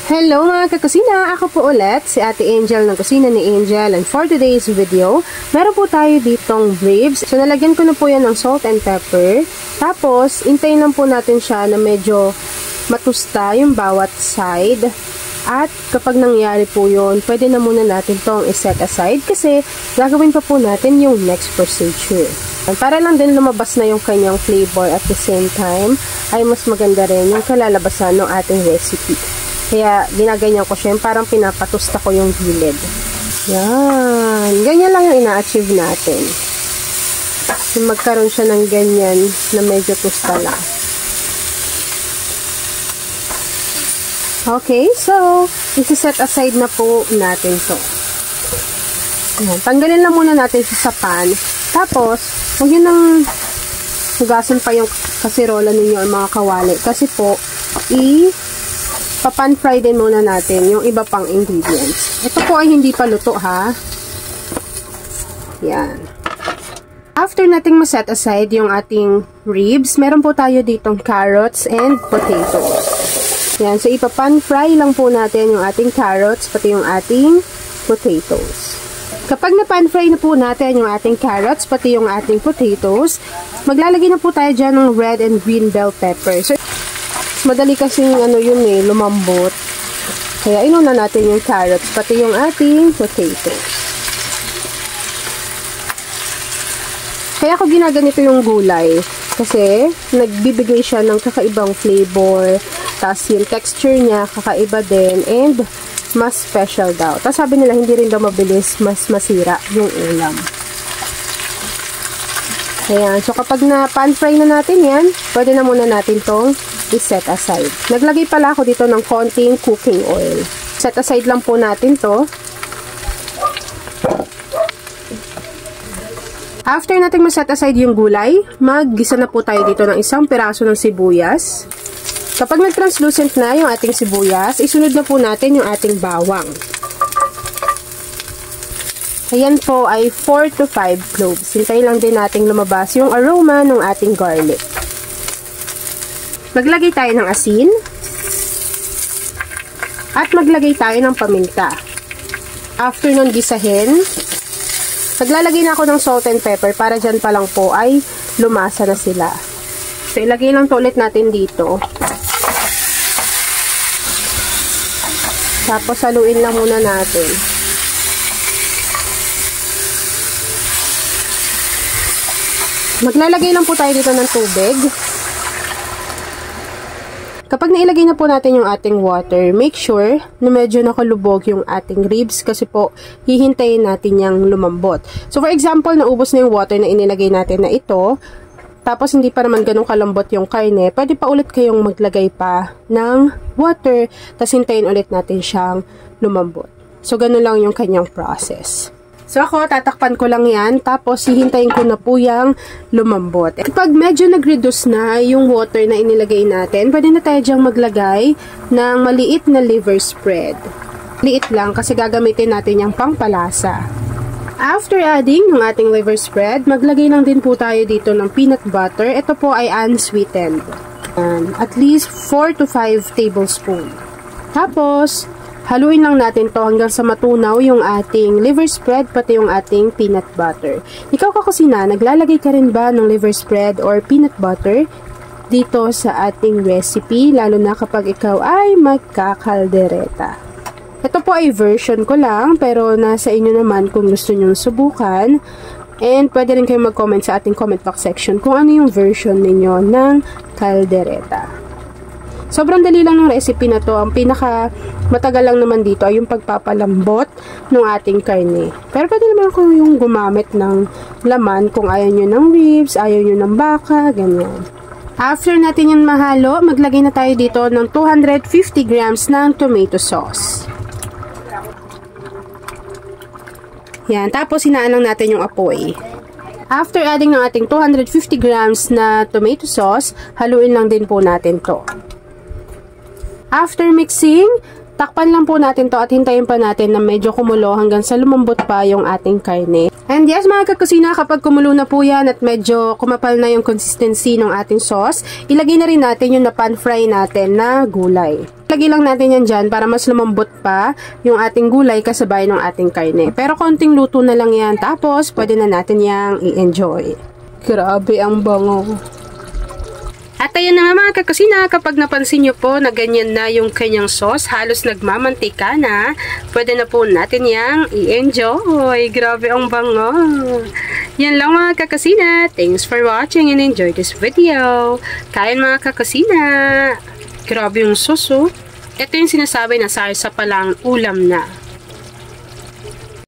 Hello mga kakusina! Ako po ulit, si Ate Angel ng Kusina ni Angel, and for today's video, meron po tayo ditong ribs. So nalagyan ko na po yan ng salt and pepper. Tapos, intayin lang po natin siya na medyo matusta yung bawat side. At kapag nangyari po yun, pwede na muna natin tong iset aside kasi gagawin pa po natin yung next procedure. Para lang din lumabas na yung kanyang flavor at the same time, ay mas maganda rin yung kalalabasan ng ating recipe. Kaya, ginaganyan ko siya. Parang pinapatusta ko yung gilid. Yan. Ganyan lang yung ina-achieve natin. Yung magkaroon siya ng ganyan na medyo tusta lang. Okay, so, isi-set aside na po natin to. Yan. Tanggalin lang muna natin sa pan. Tapos, huwag yun nang hugasan pa yung kasirola ninyo o mga kawali. Kasi po, papan-fry din muna natin yung iba pang ingredients. Ito po ay hindi pa luto ha. Yan. After nating ma-set aside yung ating ribs, meron po tayo ditong carrots and potatoes. Yan. So, ipapan-fry lang po natin yung ating carrots pati yung ating potatoes. Kapag na-pan-fry na po natin yung ating carrots pati yung ating potatoes, maglalagay na po tayo dyan ng red and green bell pepper. So, madali kasing lumambot. Kaya inuna natin yung carrots, pati yung ating potatoes. Kaya ako ginaganito yung gulay. Kasi nagbibigay siya ng kakaibang flavor. Tapos yung texture niya kakaiba din. And mas special daw. Tapos sabi nila hindi rin daw mabilis mas masira yung ulam. Ayan. So kapag na pan fry na natin yan, pwede na muna natin tong i-set aside. Naglagay pala ako dito ng konting cooking oil. Set aside lang po natin to. After natin ma-set aside yung gulay, mag-gisa na po tayo dito ng isang piraso ng sibuyas. Kapag nag-translucent na yung ating sibuyas, isunod na po natin yung ating bawang. Ayan po ay 4 to 5 cloves. Hintayin lang din natin lumabas yung aroma ng ating garlic. Maglagay tayo ng asin. At maglagay tayo ng paminta. After nun gisahin, naglalagay na ako ng salt and pepper para dyan pa lang po ay lumasa na sila. So, ilagay lang to ulit natin dito. Tapos, haluin lang muna natin. Maglalagay lang po tayo dito ng tubig. Kapag nailagay na po natin yung ating water, make sure na medyo nakalubog yung ating ribs kasi po hihintayin natin yung lumambot. So for example, naubos na yung water na inilagay natin na ito, tapos hindi pa naman ganun kalambot yung karne, pwede pa ulit kayong maglagay pa ng water, tapos hintayin ulit natin siyang lumambot. So ganun lang yung kanyang process. So ako, tatakpan ko lang yan, tapos hihintayin ko na po yung lumambot. Kapag medyo nag-reduce na yung water na inilagay natin, pwede na tayo dyang maglagay ng maliit na liver spread. Liit lang kasi gagamitin natin yung pangpalasa. After adding ng ating liver spread, maglagay lang din po tayo dito ng peanut butter. Ito po ay unsweetened. At least 4 to 5 tablespoons. Tapos, haluin lang natin to hanggang sa matunaw yung ating liver spread pati yung ating peanut butter. Ikaw kakusina, naglalagay ka rin ba ng liver spread or peanut butter dito sa ating recipe, lalo na kapag ikaw ay magkakaldereta? Ito po ay version ko lang, pero nasa inyo naman kung gusto nyo subukan. And pwede rin kayo mag-comment sa ating comment box section kung ano yung version ninyo ng kaldereta. Sobrang dali lang ng recipe na to. Ang pinaka matagal lang naman dito ay yung pagpapalambot ng ating karne. Pero pwede naman kung yung gumamit ng laman kung ayaw nyo ng ribs, ayaw nyo ng baka, ganyan. After natin yung mahalo, maglagay na tayo dito ng 250 grams ng tomato sauce. Yan, tapos hinaan lang natin yung apoy. After adding ng ating 250 grams na tomato sauce, haluin lang din po natin to. After mixing, Takpan lang po natin to at hintayin pa natin na medyo kumulo hanggang sa lumambot pa yung ating karne. And yes mga kakusina, kapag kumulo na po yan at medyo kumapal na yung consistency ng ating sauce, ilagay na rin natin yung pan fry natin na gulay. Lagay lang natin yan dyan para mas lumambot pa yung ating gulay kasabay ng ating karne. Pero konting luto na lang yan, tapos pwede na natin yang i-enjoy. Grabe ang bango. At ayun na nga mga kakusina, kapag napansin nyo po na ganyan na yung kanyang sauce, halos nagmamantika na, pwede na po natin yang i-enjoy. Grabe ang bango. Yan lang mga kakusina. Thanks for watching and enjoy this video. Kain mga kakusina. Grabe yung sauce oh. Ito yung sinasabi na sarsa palang ulam na.